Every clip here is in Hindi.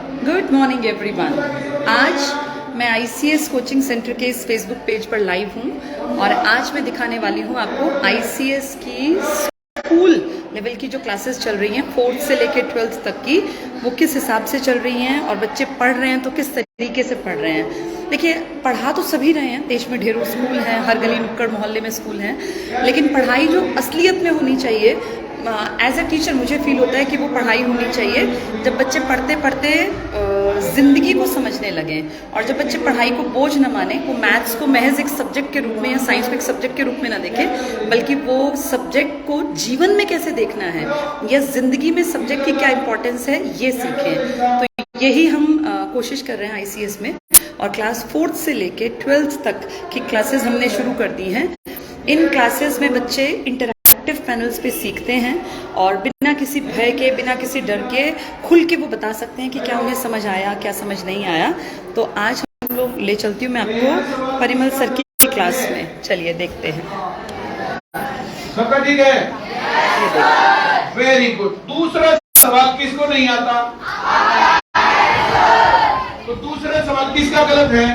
Good morning everyone. आज मैं आईसीएस कोचिंग सेंटर के इस फेसबुक पेज पर लाइव हूँ और आज मैं दिखाने वाली हूँ आपको आईसीएस की स्कूल लेवल की जो क्लासेस चल रही हैं 4th से लेकर 12th तक की, वो किस हिसाब से चल रही हैं और बच्चे पढ़ रहे हैं तो किस तरीके से पढ़ रहे हैं। देखिए, पढ़ा तो सभी रहे हैं, देश में ढेरों स्कूल हैं, हर गली नुक्कड़ मोहल्ले में स्कूल हैं, लेकिन पढ़ाई जो असलियत में होनी चाहिए, एज अ टीचर मुझे फील होता है कि वो पढ़ाई होनी चाहिए जब बच्चे पढ़ते पढ़ते ज़िंदगी को समझने लगें, और जब बच्चे पढ़ाई को बोझ न माने, वो मैथ्स को महज एक सब्जेक्ट के रूप में या साइंस को एक सब्जेक्ट के रूप में ना देखें, बल्कि वो सब्जेक्ट को जीवन में कैसे देखना है या ज़िंदगी में सब्जेक्ट की क्या इंपॉर्टेंस है ये सीखें। तो यही हम कोशिश कर रहे हैं आईसीएस में, और क्लास 4th से लेके 12th तक की क्लासेस हमने शुरू कर दी हैं। इन क्लासेस में बच्चे इंटरैक्टिव पैनल्स पे सीखते हैं और बिना किसी भय के, बिना किसी डर के खुल के वो बता सकते हैं कि क्या उन्हें समझ आया, क्या समझ नहीं आया। तो आज हम लोग ले चलती हूँ मैं आपको परिमल सर की क्लास में। चलिए देखते हैं। सबका ठीक है? Very good. दूसरा सवाल किसको नहीं आता? तो दूसरा सवाल किसका गलत है?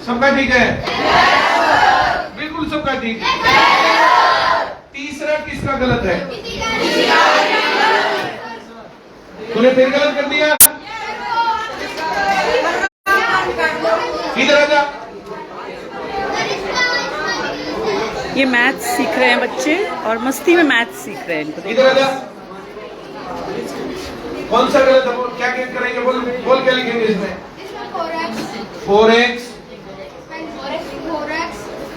सबका ठीक है? बिल्कुल सबका ठीक है। तीसरा किसका गलत है? तूने फिर गलत कर दिया। इधर आजा। ये मैथ्स सीख रहे हैं बच्चे और मस्ती में मैथ्स सीख रहे हैं इनको। इधर आजा। कौन सा गलत है? क्या क्या करेंगे? बोल क्या लिखेंगे इसमें? 4x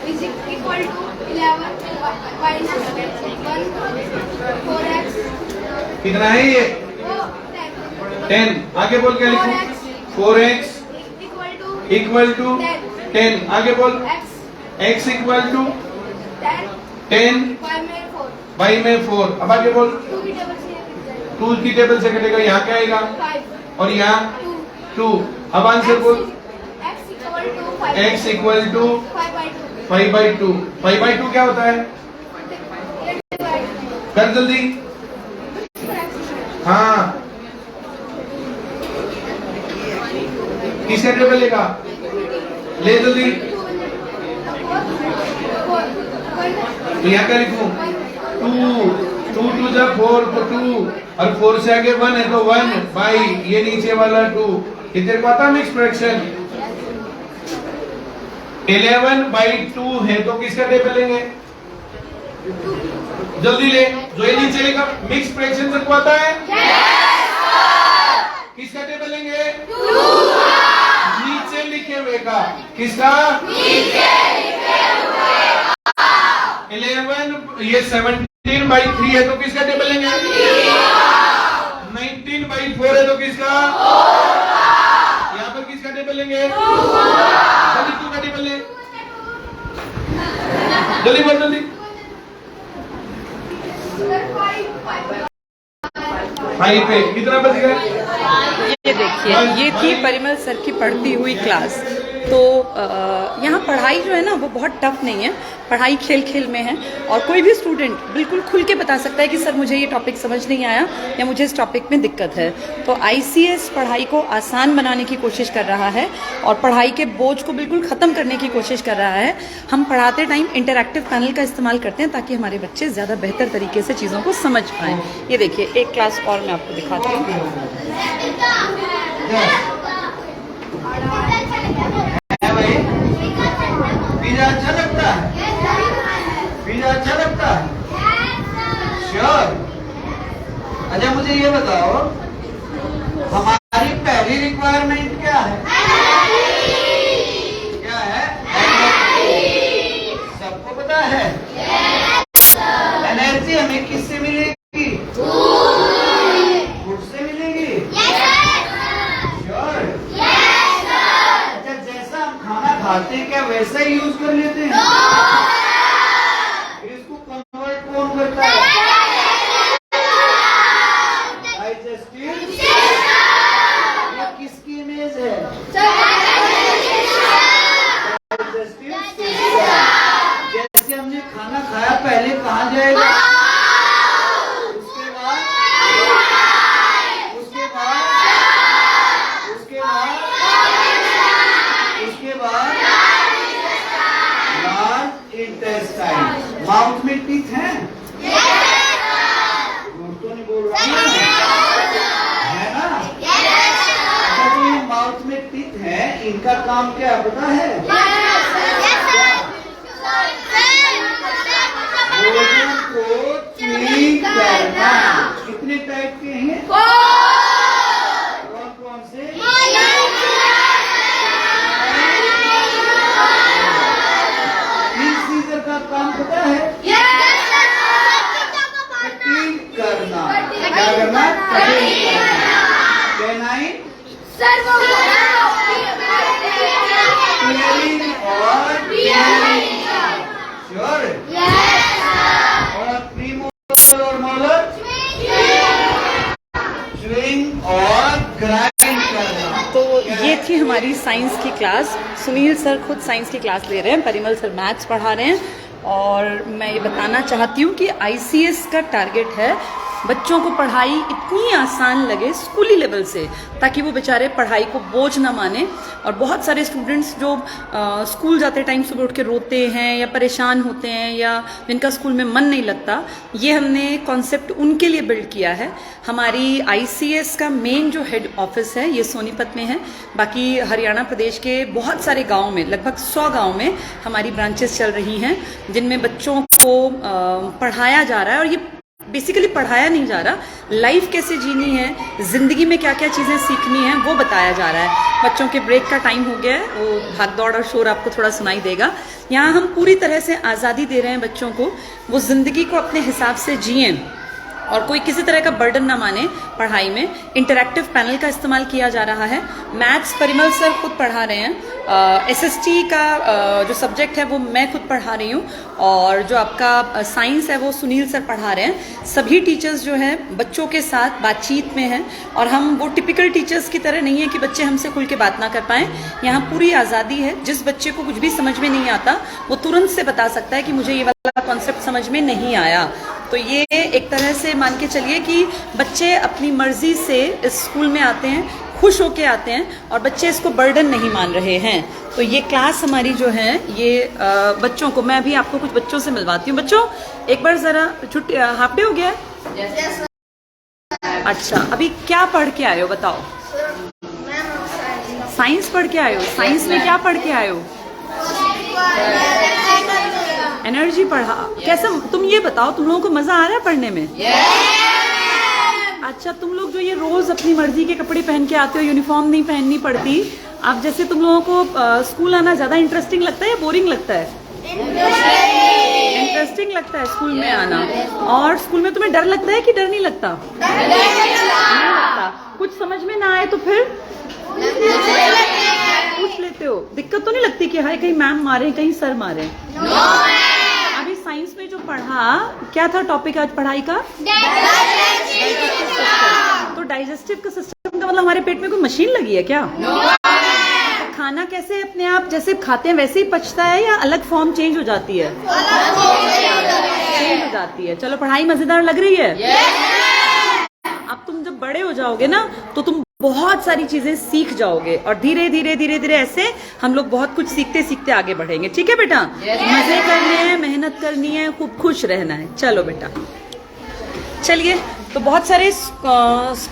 is equal to 11 minus 1 4x कितना है ये? 10। आगे बोल क्या लिखूं? 4x equal to 10। आगे बोल x इक्वल टू 10 बाई में 4। अब आगे बोल 2 की टेबल से कटेगा, यहाँ क्या आएगा? 5 और यहाँ 2। अब आंसर बोल x इक्वल टू 5/2। 5/2 क्या होता है? कर जल्दी। हाँ, किसका टेबल लेगा? ले जल्दी। तो यहाँ क्या लिखूं? 2 2 जा 4 तो 2 और 4 से आगे 1 है तो 1 बाई ये नीचे वाला 2। कितने को आता मिक्स फ्रैक्शन? 11/2 है तो किसका टेबल लेंगे? जल्दी ले। जो ये नीचे लिखा मिक्स फ्रैक्शन सबको आता है? किसका टेबल लेंगे? नीचे लिखे हुए का। किसका? 11 ये 17/3 है तो किसका टेबल लेंगे? 19/4 है तो किसका? यहाँ पर किसका टेबल लेंगे? जल्दी 2 का टेबल ले। जल्दी बोल जल्दी। 5 पे कितना बच गया? ये देखिए, ये थी परिमल सर की पढ़ती हुई क्लास। तो यहाँ पढ़ाई जो है ना वो बहुत टफ नहीं है, पढ़ाई खेल खेल में है और कोई भी स्टूडेंट बिल्कुल खुल के बता सकता है कि सर मुझे ये टॉपिक समझ नहीं आया या मुझे इस टॉपिक में दिक्कत है। तो आईसीएस पढ़ाई को आसान बनाने की कोशिश कर रहा है और पढ़ाई के बोझ को बिल्कुल ख़त्म करने की कोशिश कर रहा है। हम पढ़ाते टाइम इंटरैक्टिव पैनल का इस्तेमाल करते हैं ताकि हमारे बच्चे ज़्यादा बेहतर तरीके से चीज़ों को समझ पाएँ। ये देखिए, एक क्लास और मैं आपको दिखाती हूँ। पिज़्ज़ा अच्छा लगता है? पिज़्ज़ा अच्छा लगता है? श्योर। अच्छा मुझे ये बताओ, हमारी पहली रिक्वायरमेंट क्या है? क्या है? सबको पता है? एनर्जी हमें किससे मिलेगी? फूड से मिलेगी? श्योर। अच्छा, जैसा हम खाना खाते हैं क्या वैसा ही यूज कर लेते हैं? इसको कन्वर्ट कौन करता है? डाइजेस्टिव। ये किसकी इमेज है? Digestive system. जैसे हमने खाना खाया पहले कहाँ जाएगा? उसके बाद काम क्या है पता है? भोजन को च्युइंग करना। कितने टाइप के हैं? कौन कौन से? सीजर का काम पता है? कटिंग करना। क्या करना? कटिंग करना। कैनाइन क्लियरिंग और श्योर। और प्रीमोलर और मोलर च्युइंग और ग्राइंड करना। तो ये थी हमारी साइंस की क्लास। सुनील सर खुद साइंस की क्लास ले रहे हैं, परिमल सर मैथ्स पढ़ा रहे हैं। और मैं ये बताना चाहती हूँ कि आईसीएस का टारगेट है बच्चों को पढ़ाई इतनी आसान लगे स्कूली लेवल से, ताकि वो बेचारे पढ़ाई को बोझ ना माने। और बहुत सारे स्टूडेंट्स जो स्कूल जाते टाइम सुबह उठ के रोते हैं या परेशान होते हैं या जिनका स्कूल में मन नहीं लगता, ये हमने कॉन्सेप्ट उनके लिए बिल्ड किया है। हमारी आईसीएस का मेन जो हेड ऑफिस है ये सोनीपत में है। बाकी हरियाणा प्रदेश के बहुत सारे गाँव में, लगभग 100 गाँव में हमारी ब्रांचेस चल रही हैं, जिनमें बच्चों को पढ़ाया जा रहा है। और ये बेसिकली पढ़ाया नहीं जा रहा, लाइफ कैसे जीनी है, जिंदगी में क्या क्या चीज़ें सीखनी है, वो बताया जा रहा है। बच्चों के ब्रेक का टाइम हो गया है, वो भाग दौड़ और शोर आपको थोड़ा सुनाई देगा। यहाँ हम पूरी तरह से आज़ादी दे रहे हैं बच्चों को, वो जिंदगी को अपने हिसाब से जिएं और कोई किसी तरह का बर्डन ना माने पढ़ाई में। इंटरैक्टिव पैनल का इस्तेमाल किया जा रहा है। मैथ्स परिमल सर खुद पढ़ा रहे हैं। एसएसटी का जो सब्जेक्ट है वो मैं खुद पढ़ा रही हूँ। और जो आपका साइंस है वो सुनील सर पढ़ा रहे हैं। सभी टीचर्स जो हैं बच्चों के साथ बातचीत में हैं। और हम वो टिपिकल टीचर्स की तरह नहीं है कि बच्चे हमसे खुल के बात ना कर पाएँ। यहाँ पूरी आज़ादी है। जिस बच्चे को कुछ भी समझ में नहीं आता वो तुरंत से बता सकता है कि मुझे ये वाला कॉन्सेप्ट समझ में नहीं आया। तो ये एक तरह से मान के चलिए कि बच्चे अपनी मर्जी से इस स्कूल में आते हैं, खुश होके आते हैं और बच्चे इसको बर्डन नहीं मान रहे हैं। तो ये क्लास हमारी जो है ये बच्चों को, मैं अभी आपको कुछ बच्चों से मिलवाती हूँ। बच्चों एक बार जरा छुट्टी, हाफ डे हो गया है? अच्छा, अभी क्या पढ़ के आए हो बताओ? साइंस पढ़ के आए हो। साइंस में क्या पढ़ के आए हो? एनर्जी पढ़ा। कैसा, तुम ये बताओ, तुम लोगों को मजा आ रहा है पढ़ने में? अच्छा, तुम लोग जो ये रोज अपनी मर्जी के कपड़े पहन के आते हो, यूनिफॉर्म नहीं पहननी पड़ती, अब जैसे तुम लोगों को स्कूल आना ज्यादा इंटरेस्टिंग लगता है या बोरिंग लगता है? इंटरेस्टिंग लगता है स्कूल में आना। और स्कूल में तुम्हें डर लगता है कि डर नहीं लगता? नहीं लगता। कुछ समझ में ना आए तो फिर पूछ लेते हो? दिक्कत तो नहीं लगती कि हाय कहीं मैम मारे कहीं सर मारे? अभी साइंस में जो पढ़ा, क्या था टॉपिक आज पढ़ाई का? तो डाइजेस्टिव का सिस्टम का मतलब हमारे पेट में कोई मशीन लगी है क्या? खाना कैसे अपने आप जैसे खाते हैं वैसे ही पचता है या अलग फॉर्म चेंज हो जाती है? चेंज हो जाती है। चलो, पढ़ाई मजेदार लग रही है? अब तुम जब बड़े हो जाओगे ना तो तुम बहुत सारी चीजें सीख जाओगे और धीरे धीरे धीरे धीरे ऐसे हम लोग बहुत कुछ सीखते सीखते आगे बढ़ेंगे। ठीक है बेटा? मजे करने हैं, मेहनत करनी है, खूब खुश रहना है। चलो बेटा, चलिए। तो बहुत सारे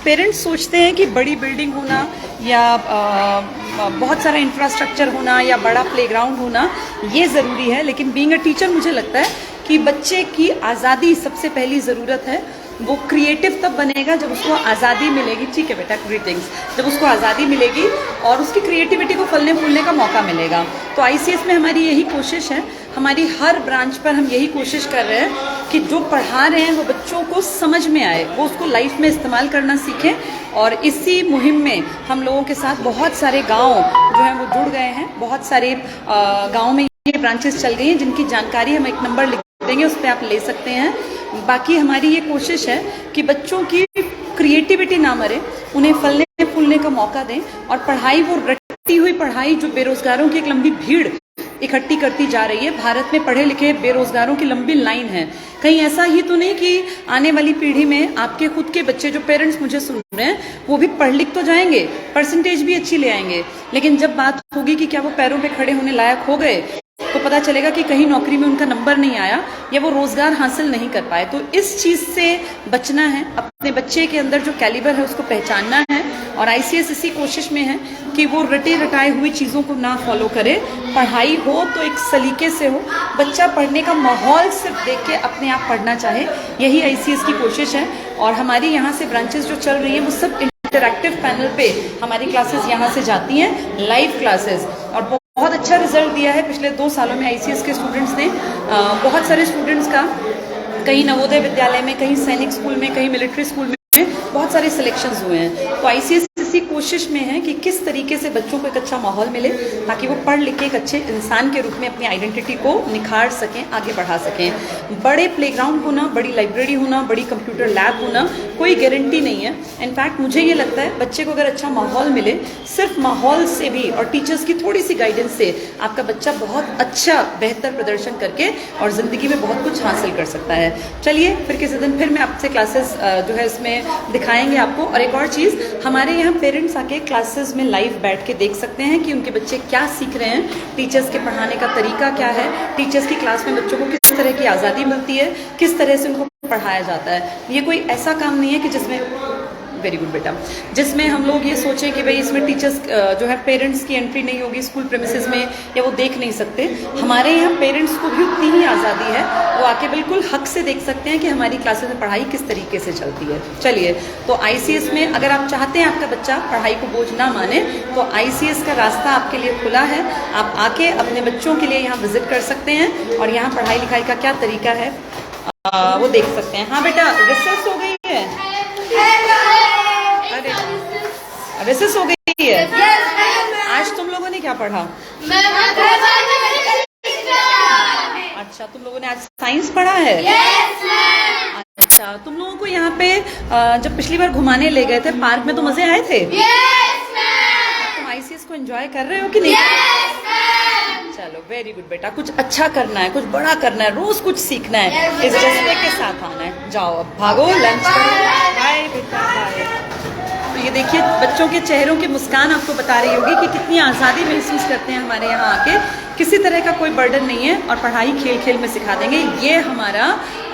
पेरेंट्स सोचते हैं कि बड़ी बिल्डिंग होना या बहुत सारा इंफ्रास्ट्रक्चर होना या बड़ा प्लेग्राउंड होना ये ज़रूरी है, लेकिन बीइंग अ टीचर मुझे लगता है कि बच्चे की आज़ादी सबसे पहली ज़रूरत है। वो क्रिएटिव तब बनेगा जब उसको आज़ादी मिलेगी। ठीक है बेटा, ग्रीटिंग्स। जब उसको आज़ादी मिलेगी और उसकी क्रिएटिविटी को फलने फूलने का मौका मिलेगा। तो आईसीएस में हमारी यही कोशिश है। हमारी हर ब्रांच पर हम यही कोशिश कर रहे हैं कि जो पढ़ा रहे हैं वो बच्चों को समझ में आए, वो उसको लाइफ में इस्तेमाल करना सीखें। और इसी मुहिम में हम लोगों के साथ बहुत सारे गाँव जो हैं वो जुड़ गए हैं। बहुत सारे गाँव में ये ब्रांचेस चल गई हैं जिनकी जानकारी हम एक नंबर लिख देंगे, उस पर आप ले सकते हैं। बाकी हमारी ये कोशिश है कि बच्चों की क्रिएटिविटी ना मरे, उन्हें फलने फूलने का मौका दें। और पढ़ाई, वो रटी हुई पढ़ाई जो बेरोजगारों की एक लंबी भीड़ इकट्ठी करती जा रही है। भारत में पढ़े लिखे बेरोजगारों की लंबी लाइन है। कहीं ऐसा ही तो नहीं कि आने वाली पीढ़ी में आपके खुद के बच्चे, जो पेरेंट्स मुझे सुन रहे हैं, वो भी पढ़ लिख तो जाएंगे, परसेंटेज भी अच्छी ले आएंगे, लेकिन जब बात होगी कि क्या वो पैरों पे खड़े होने लायक हो गए तो पता चलेगा कि कहीं नौकरी में उनका नंबर नहीं आया या वो रोजगार हासिल नहीं कर पाए। तो इस चीज से बचना है, अपने बच्चे के अंदर जो कैलिबर है उसको पहचानना है। और आईसीएस इसी कोशिश में है कि वो रटे रटाए हुई चीज़ों को ना फॉलो करे। पढ़ाई हो तो एक सलीके से हो, बच्चा पढ़ने का माहौल सिर्फ देख के अपने आप पढ़ना चाहे, यही आईसीएस की कोशिश है। और हमारी यहाँ से ब्रांचेस जो चल रही हैं वो सब इंटरैक्टिव पैनल पे हमारी क्लासेस यहाँ से जाती हैं, लाइव क्लासेस। और बहुत अच्छा रिजल्ट दिया है पिछले 2 सालों में आईसीएस के स्टूडेंट्स ने। बहुत सारे स्टूडेंट्स का कहीं नवोदय विद्यालय में, कहीं सैनिक स्कूल में, कहीं मिलिट्री स्कूल में बहुत सारे सिलेक्शंस हुए हैं। तो आईसीएस इसी कोशिश में है कि किस तरीके से बच्चों को एक अच्छा माहौल मिले ताकि वो पढ़ लिख के एक अच्छे इंसान के रूप में अपनी आइडेंटिटी को निखार सकें, आगे बढ़ा सकें। बड़े प्लेग्राउंड होना, बड़ी लाइब्रेरी होना, बड़ी कंप्यूटर लैब होना कोई गारंटी नहीं है। इनफैक्ट मुझे ये लगता है बच्चे को अगर अच्छा माहौल मिले, सिर्फ माहौल से भी और टीचर्स की थोड़ी सी गाइडेंस से आपका बच्चा बहुत अच्छा बेहतर प्रदर्शन करके और ज़िंदगी में बहुत कुछ हासिल कर सकता है। चलिए फिर किसी दिन फिर मैं आपसे क्लासेस जो है इसमें दिखाएंगे आपको। और एक और चीज़, हमारे यहाँ पेरेंट्स आके क्लासेस में लाइव बैठ के देख सकते हैं कि उनके बच्चे क्या सीख रहे हैं, टीचर्स के पढ़ाने का तरीका क्या है, टीचर्स की क्लास में बच्चों को किस तरह की आज़ादी मिलती है, किस तरह से उनको पढ़ाया जाता है। ये कोई ऐसा काम नहीं है कि जिसमें, वेरी गुड बेटा, जिसमें हम लोग ये सोचें कि भाई इसमें टीचर्स जो है पेरेंट्स की एंट्री नहीं होगी स्कूल प्रेमिसेस में या वो देख नहीं सकते। हमारे यहाँ पेरेंट्स को भी उतनी ही आज़ादी है, वो आके बिल्कुल हक से देख सकते हैं कि हमारी क्लासेस में पढ़ाई किस तरीके से चलती है। चलिए, तो आईसीएस में अगर आप चाहते हैं आपका बच्चा पढ़ाई को बोझ ना माने तो आईसीएस का रास्ता आपके लिए खुला है। आप आके अपने बच्चों के लिए यहाँ विजिट कर सकते हैं और यहाँ पढ़ाई लिखाई का क्या तरीका है वो देख सकते हैं। हाँ बेटा, रिसेस हो गई है, अरे रिसेस हो गई है। आज तुम लोगों ने क्या पढ़ा? अच्छा, तुम लोगों ने आज साइंस पढ़ा है? अच्छा, तुम लोगों को यहाँ पे जब पिछली बार घुमाने ले गए थे पार्क में तो मजे आए थे? तुम आईसीएस को एंजॉय कर रहे हो कि नहीं? चलो वेरी गुड बेटा, कुछ अच्छा करना है, कुछ बड़ा करना है, रोज कुछ सीखना है, इस जज्बे के साथ आना है। जाओ अब भागो, लंच करो, बाय बेटा बाय। तो ये देखिए बच्चों के चेहरों की मुस्कान आपको बता रही होगी कि कितनी आज़ादी महसूस करते हैं हमारे यहाँ आके। किसी तरह का कोई बर्डन नहीं है और पढ़ाई खेल खेल में सिखा देंगे, ये हमारा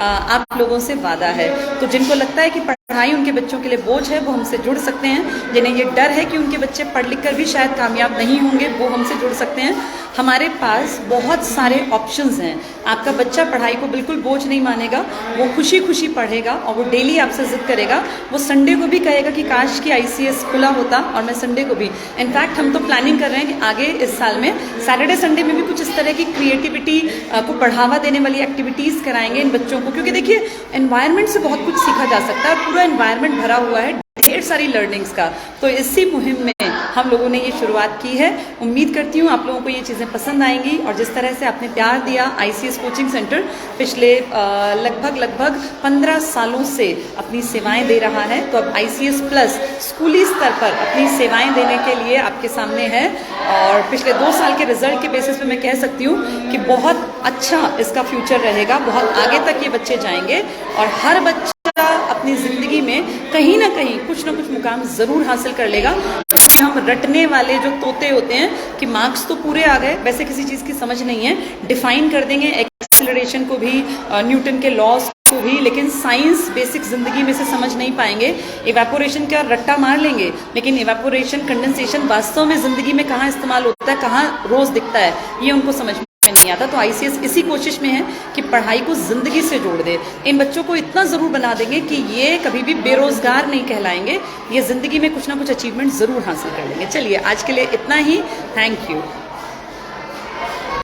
आप लोगों से वादा है। तो जिनको लगता है कि पढ़ाई उनके बच्चों के लिए बोझ है वो हमसे जुड़ सकते हैं। जिन्हें ये डर है कि उनके बच्चे पढ़ लिख कर भी शायद कामयाब नहीं होंगे वो हमसे जुड़ सकते हैं। हमारे पास बहुत सारे ऑप्शंस हैं। आपका बच्चा पढ़ाई को बिल्कुल बोझ नहीं मानेगा, वो खुशी खुशी पढ़ेगा और वो डेली आपसे जिद करेगा। वो संडे को भी कहेगा कि काश कि आईसीएस खुला होता और मैं संडे को भी। इनफैक्ट हम तो प्लानिंग कर रहे हैं कि आगे इस साल में सैटरडे संडे में भी कुछ इस तरह की क्रिएटिविटी को बढ़ावा देने वाली एक्टिविटीज़ कराएंगे इन बच्चों को, क्योंकि देखिए एनवायरनमेंट से बहुत कुछ सीखा जा सकता है। पूरा एनवायरनमेंट भरा हुआ है ढेर सारी लर्निंग्स का। तो इसी मुहिम में हम लोगों ने ये शुरुआत की है। उम्मीद करती हूँ आप लोगों को ये चीज़ें पसंद आएंगी और जिस तरह से आपने प्यार दिया आईसीएस कोचिंग सेंटर पिछले लगभग 15 सालों से अपनी सेवाएं दे रहा है। तो अब आईसीएस प्लस स्कूली स्तर पर अपनी सेवाएं देने के लिए आपके सामने है और पिछले 2 साल के रिजल्ट के बेसिस पे मैं कह सकती हूँ कि बहुत अच्छा इसका फ्यूचर रहेगा। बहुत आगे तक ये बच्चे जाएंगे और हर बच्चा अपनी ज़िंदगी में कहीं ना कहीं कुछ ना कुछ मुकाम ज़रूर हासिल कर लेगा। हम रटने वाले जो तोते होते हैं कि मार्क्स तो पूरे आ गए, वैसे किसी चीज़ की समझ नहीं है, डिफाइन कर देंगे एक्सेलरेशन को भी, न्यूटन के लॉज को भी, लेकिन साइंस बेसिक ज़िंदगी में से समझ नहीं पाएंगे। इवेपोरेशन का रट्टा मार लेंगे लेकिन इवेपोरेशन कंडेंसेशन वास्तव में ज़िंदगी में कहाँ इस्तेमाल होता है, कहाँ रोज़ दिखता है, ये उनको समझ नहीं आता। तो आईसीएस इसी कोशिश में है कि पढ़ाई को जिंदगी से जोड़ दे। इन बच्चों को इतना जरूर बना देंगे कि ये कभी भी बेरोजगार नहीं कहलाएंगे, ये जिंदगी में कुछ ना कुछ अचीवमेंट जरूर हासिल कर लेंगे। चलिए आज के लिए इतना ही, थैंक यू।